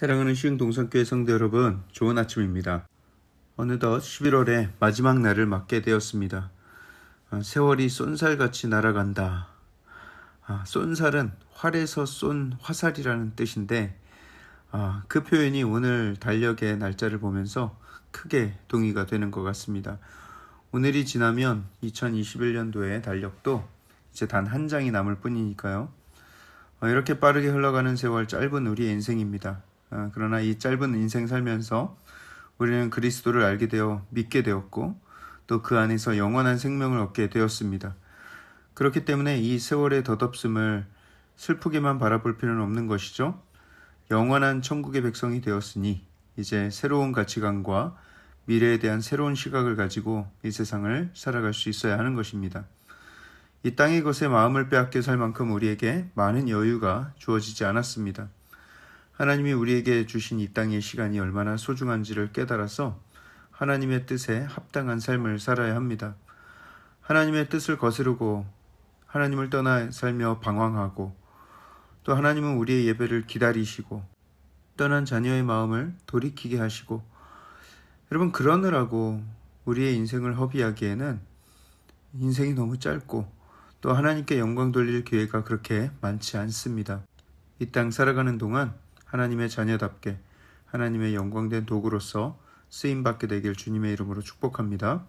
사랑하는 시흥동산교회 성도 여러분, 좋은 아침입니다. 어느덧 11월의 마지막 날을 맞게 되었습니다. 세월이 쏜살같이 날아간다. 쏜살은 활에서 쏜 화살이라는 뜻인데 그 표현이 오늘 달력의 날짜를 보면서 크게 동의가 되는 것 같습니다. 오늘이 지나면 2021년도의 달력도 이제 단 한 장이 남을 뿐이니까요. 이렇게 빠르게 흘러가는 세월, 짧은 우리의 인생입니다. 그러나 이 짧은 인생 살면서 우리는 그리스도를 알게 되어 믿게 되었고 또 그 안에서 영원한 생명을 얻게 되었습니다. 그렇기 때문에 이 세월의 덧없음을 슬프게만 바라볼 필요는 없는 것이죠. 영원한 천국의 백성이 되었으니 이제 새로운 가치관과 미래에 대한 새로운 시각을 가지고 이 세상을 살아갈 수 있어야 하는 것입니다. 이 땅의 것에 마음을 빼앗겨 살 만큼 우리에게 많은 여유가 주어지지 않았습니다. 하나님이 우리에게 주신 이 땅의 시간이 얼마나 소중한지를 깨달아서 하나님의 뜻에 합당한 삶을 살아야 합니다. 하나님의 뜻을 거스르고 하나님을 떠나 살며 방황하고 또 하나님은 우리의 예배를 기다리시고 떠난 자녀의 마음을 돌이키게 하시고 여러분 그러느라고 우리의 인생을 허비하기에는 인생이 너무 짧고 또 하나님께 영광 돌릴 기회가 그렇게 많지 않습니다. 이 땅 살아가는 동안 하나님의 자녀답게 하나님의 영광된 도구로서 쓰임받게 되길 주님의 이름으로 축복합니다.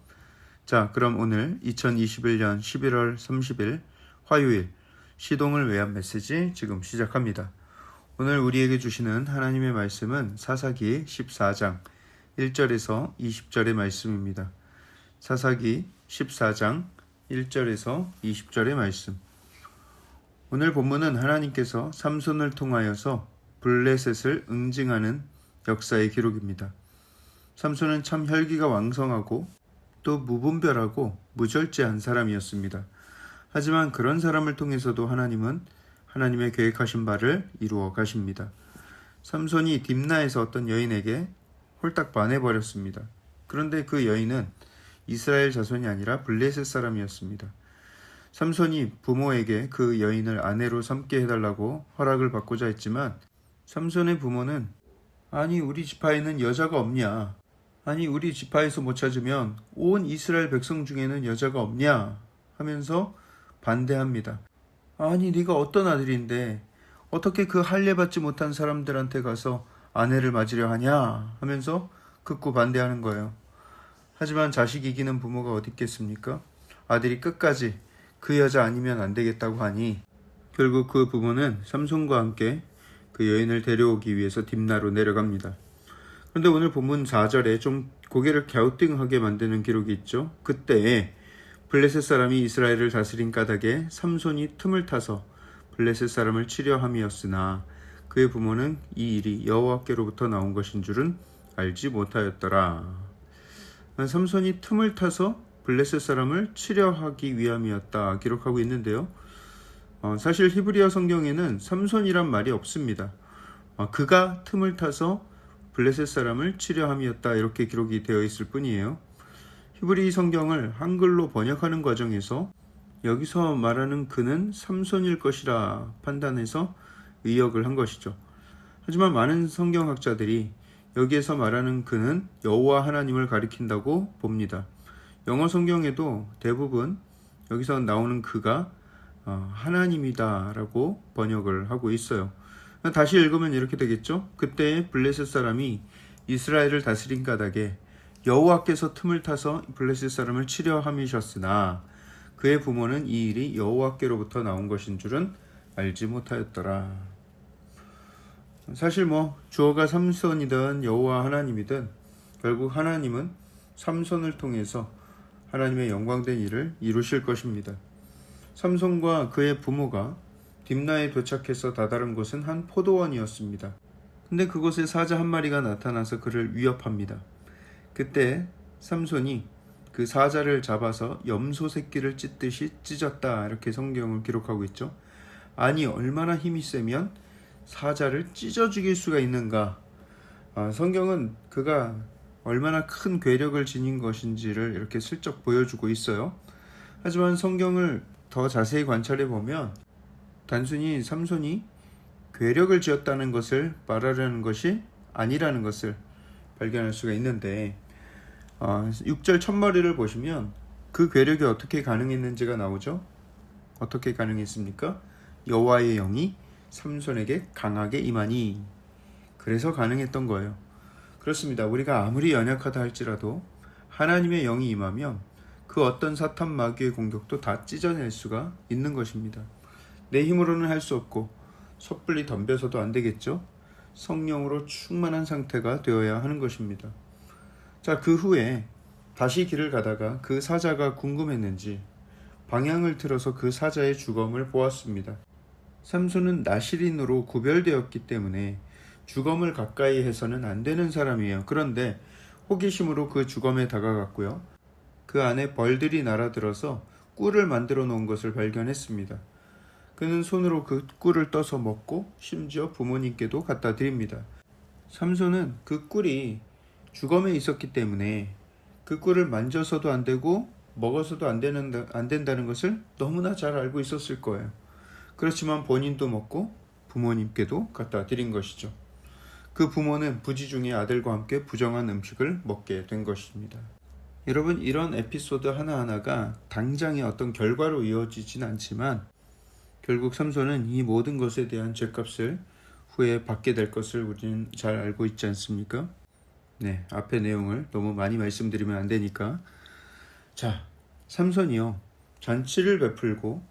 자, 그럼 오늘 2021년 11월 30일 화요일 시동을 외한 메시지 지금 시작합니다. 오늘 우리에게 주시는 하나님의 말씀은 사사기 14장 1절에서 20절의 말씀입니다. 사사기 14장 1절에서 20절의 말씀. 오늘 본문은 하나님께서 삼손을 통하여서 블레셋을 응징하는 역사의 기록입니다. 삼손은 참 혈기가 왕성하고 또 무분별하고 무절제한 사람이었습니다. 하지만 그런 사람을 통해서도 하나님은 하나님의 계획하신 바를 이루어 가십니다. 삼손이 딥나에서 어떤 여인에게 홀딱 반해버렸습니다. 그런데 그 여인은 이스라엘 자손이 아니라 블레셋 사람이었습니다. 삼손이 부모에게 그 여인을 아내로 삼게 해달라고 허락을 받고자 했지만 삼손의 부모는 아니 우리 지파에는 여자가 없냐, 아니 우리 지파에서 못 찾으면 온 이스라엘 백성 중에는 여자가 없냐 하면서 반대합니다. 아니 네가 어떤 아들인데 어떻게 그 할례받지 못한 사람들한테 가서 아내를 맞으려 하냐 하면서 극구 반대하는 거예요. 하지만 자식 이기는 부모가 어디 있겠습니까? 아들이 끝까지 그 여자 아니면 안 되겠다고 하니 결국 그 부모는 삼손과 함께 그 여인을 데려오기 위해서 딥나로 내려갑니다. 그런데 오늘 본문 4절에 좀 고개를 갸우뚱하게 만드는 기록이 있죠. 그때 블레셋 사람이 이스라엘을 다스린 까닭에 삼손이 틈을 타서 블레셋 사람을 치려 함이었으나 그의 부모는 이 일이 여호와께로부터 나온 것인 줄은 알지 못하였더라. 삼손이 틈을 타서 블레셋 사람을 치려 하기 위함이었다 기록하고 있는데요. 사실 히브리어 성경에는 삼손이란 말이 없습니다. 그가 틈을 타서 블레셋 사람을 치려 함이었다 이렇게 기록이 되어 있을 뿐이에요. 히브리 성경을 한글로 번역하는 과정에서 여기서 말하는 그는 삼손일 것이라 판단해서 의역을 한 것이죠. 하지만 많은 성경학자들이 여기에서 말하는 그는 여호와 하나님을 가리킨다고 봅니다. 영어 성경에도 대부분 여기서 나오는 그가 하나님이다 라고 번역을 하고 있어요. 다시 읽으면 이렇게 되겠죠. 그때 블레셋 사람이 이스라엘을 다스린 까닭에 여호와께서 틈을 타서 블레셋 사람을 치려 함이셨으나 그의 부모는 이 일이 여호와께로부터 나온 것인 줄은 알지 못하였더라. 사실 주어가 삼손이든 여호와 하나님이든 결국 하나님은 삼손을 통해서 하나님의 영광된 일을 이루실 것입니다. 삼손과 그의 부모가 딥나에 도착해서 다다른 곳은 한 포도원이었습니다. 근데 그곳에 사자 한 마리가 나타나서 그를 위협합니다. 그때 삼손이 그 사자를 잡아서 염소 새끼를 찢듯이 찢었다 이렇게 성경을 기록하고 있죠. 아니 얼마나 힘이 세면 사자를 찢어 죽일 수가 있는가. 성경은 그가 얼마나 큰 괴력을 지닌 것인지를 이렇게 슬쩍 보여주고 있어요. 하지만 성경을 더 자세히 관찰해 보면 단순히 삼손이 괴력을 지었다는 것을 말하려는 것이 아니라는 것을 발견할 수가 있는데 6절 첫머리를 보시면 그 괴력이 어떻게 가능했는지가 나오죠. 어떻게 가능했습니까? 여호와의 영이 삼손에게 강하게 임하니, 그래서 가능했던 거예요. 그렇습니다. 우리가 아무리 연약하다 할지라도 하나님의 영이 임하면 그 어떤 사탄 마귀의 공격도 다 찢어낼 수가 있는 것입니다. 내 힘으로는 할 수 없고 섣불리 덤벼서도 안 되겠죠. 성령으로 충만한 상태가 되어야 하는 것입니다. 자, 그 후에 다시 길을 가다가 그 사자가 궁금했는지 방향을 틀어서 그 사자의 주검을 보았습니다. 삼손은 나실인으로 구별되었기 때문에 주검을 가까이 해서는 안 되는 사람이에요. 그런데 호기심으로 그 주검에 다가갔고요. 그 안에 벌들이 날아들어서 꿀을 만들어 놓은 것을 발견했습니다. 그는 손으로 그 꿀을 떠서 먹고 심지어 부모님께도 갖다 드립니다. 삼손은 그 꿀이 주검에 있었기 때문에 그 꿀을 만져서도 안 되고 먹어서도 안 된다는 것을 너무나 잘 알고 있었을 거예요. 그렇지만 본인도 먹고 부모님께도 갖다 드린 것이죠. 그 부모는 부지중에 아들과 함께 부정한 음식을 먹게 된 것입니다. 여러분, 이런 에피소드 하나하나가 당장의 어떤 결과로 이어지진 않지만 결국 삼손은 이 모든 것에 대한 죗값을 후에 받게 될 것을 우리는 잘 알고 있지 않습니까? 네, 앞의 내용을 너무 많이 말씀드리면 안 되니까. 자, 삼손이요, 잔치를 베풀고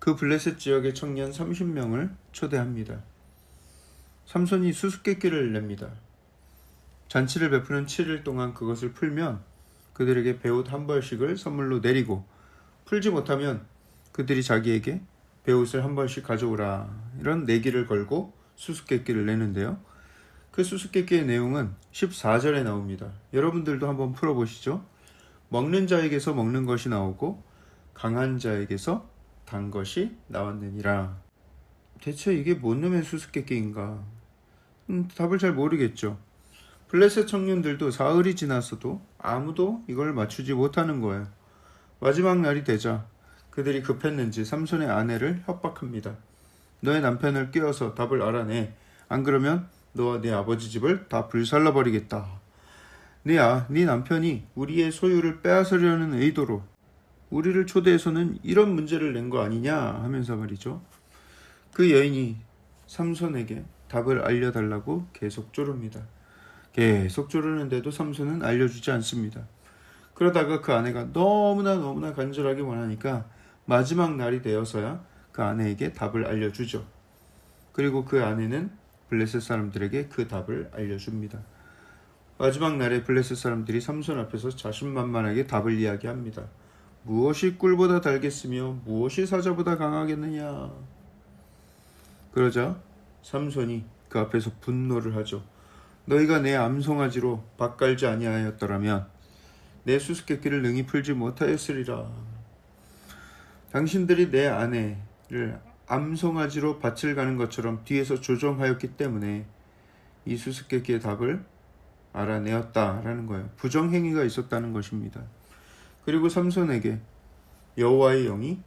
그 블레셋 지역의 청년 30명을 초대합니다. 삼손이 수수께끼를 냅니다. 잔치를 베푸는 7일 동안 그것을 풀면 그들에게 배옷 한 벌씩을 선물로 내리고, 풀지 못하면 그들이 자기에게 배옷을 한 벌씩 가져오라, 이런 내기를 걸고 수수께끼를 내는데요. 그 수수께끼의 내용은 14절에 나옵니다. 여러분들도 한번 풀어보시죠. 먹는 자에게서 먹는 것이 나오고 강한 자에게서 단 것이 나왔느니라. 대체 이게 뭔 놈의 수수께끼인가? 답을 잘 모르겠죠. 블레셋 청년들도 사흘이 지났어도 아무도 이걸 맞추지 못하는 거예요. 마지막 날이 되자 그들이 급했는지 삼손의 아내를 협박합니다. 너의 남편을 끼워서 답을 알아내. 안 그러면 너와 네 아버지 집을 다 불살라버리겠다. 네 남편이 우리의 소유를 빼앗으려는 의도로 우리를 초대해서는 이런 문제를 낸 거 아니냐 하면서 말이죠. 그 여인이 삼손에게 답을 알려달라고 계속 조릅니다. 계속 조르는데도 삼손은 알려주지 않습니다. 그러다가 그 아내가 너무나 간절하게 원하니까 마지막 날이 되어서야 그 아내에게 답을 알려주죠. 그리고 그 아내는 블레셋 사람들에게 그 답을 알려줍니다. 마지막 날에 블레셋 사람들이 삼손 앞에서 자신만만하게 답을 이야기합니다. 무엇이 꿀보다 달겠으며 무엇이 사자보다 강하겠느냐. 그러자 삼손이 그 앞에서 분노를 하죠. 너희가 내 암송아지로 밭갈지 아니하였더라면 내 수수께끼를 능히 풀지 못하였으리라. 당신들이 내 아내를 암송아지로 밭을 가는 것처럼 뒤에서 조종하였기 때문에 이 수수께끼의 답을 알아내었다라는 거예요. 부정행위가 있었다는 것입니다. 그리고 삼손에게 여호와의 영이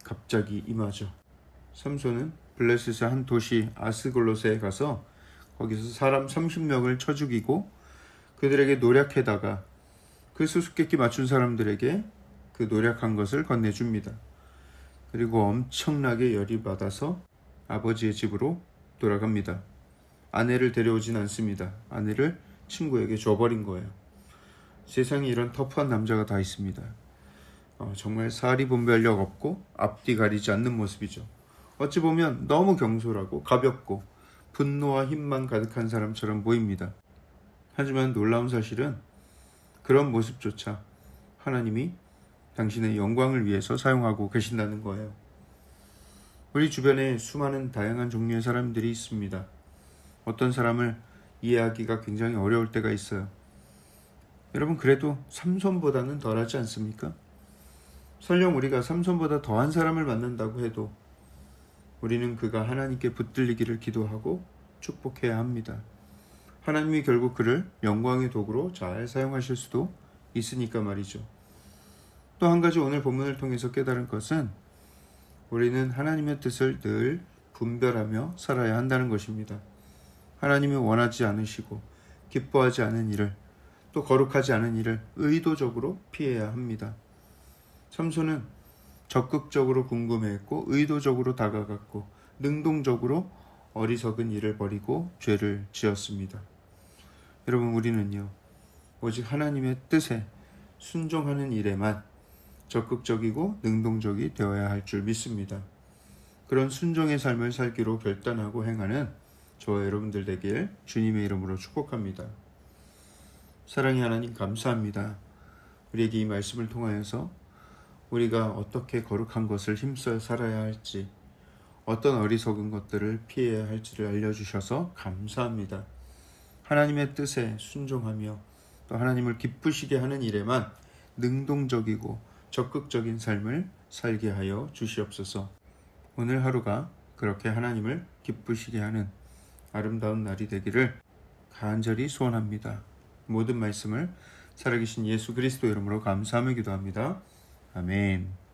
갑자기 임하죠. 삼손은 블레셋의 한 도시 아스골롯에 가서 거기서 사람 30명을 쳐 죽이고 그들에게 노략해다가 그 수수께끼 맞춘 사람들에게 그 노략한 것을 건네줍니다. 그리고 엄청나게 열이 받아서 아버지의 집으로 돌아갑니다. 아내를 데려오진 않습니다. 아내를 친구에게 줘버린 거예요. 세상에 이런 터프한 남자가 다 있습니다. 정말 사리 분별력 없고 앞뒤 가리지 않는 모습이죠. 어찌 보면 너무 경솔하고 가볍고 분노와 힘만 가득한 사람처럼 보입니다. 하지만 놀라운 사실은 그런 모습조차 하나님이 당신의 영광을 위해서 사용하고 계신다는 거예요. 우리 주변에 수많은 다양한 종류의 사람들이 있습니다. 어떤 사람을 이해하기가 굉장히 어려울 때가 있어요. 여러분, 그래도 삼손보다는 덜하지 않습니까? 설령 우리가 삼손보다 더한 사람을 만난다고 해도 우리는 그가 하나님께 붙들리기를 기도하고 축복해야 합니다. 하나님이 결국 그를 영광의 도구로 잘 사용하실 수도 있으니까 말이죠. 또 한 가지 오늘 본문을 통해서 깨달은 것은 우리는 하나님의 뜻을 늘 분별하며 살아야 한다는 것입니다. 하나님이 원하지 않으시고 기뻐하지 않은 일을, 또 거룩하지 않은 일을 의도적으로 피해야 합니다. 삼손은 적극적으로 궁금해했고 의도적으로 다가갔고 능동적으로 어리석은 일을 벌이고 죄를 지었습니다. 여러분, 우리는요, 오직 하나님의 뜻에 순종하는 일에만 적극적이고 능동적이 되어야 할 줄 믿습니다. 그런 순종의 삶을 살기로 결단하고 행하는 저와 여러분들 되길 주님의 이름으로 축복합니다. 사랑의 하나님, 감사합니다. 우리에게 이 말씀을 통하여서 우리가 어떻게 거룩한 것을 힘써 살아야 할지, 어떤 어리석은 것들을 피해야 할지를 알려주셔서 감사합니다. 하나님의 뜻에 순종하며 또 하나님을 기쁘시게 하는 일에만 능동적이고 적극적인 삶을 살게 하여 주시옵소서. 오늘 하루가 그렇게 하나님을 기쁘시게 하는 아름다운 날이 되기를 간절히 소원합니다. 모든 말씀을 살아계신 예수 그리스도 이름으로 감사하며 기도합니다. 아멘.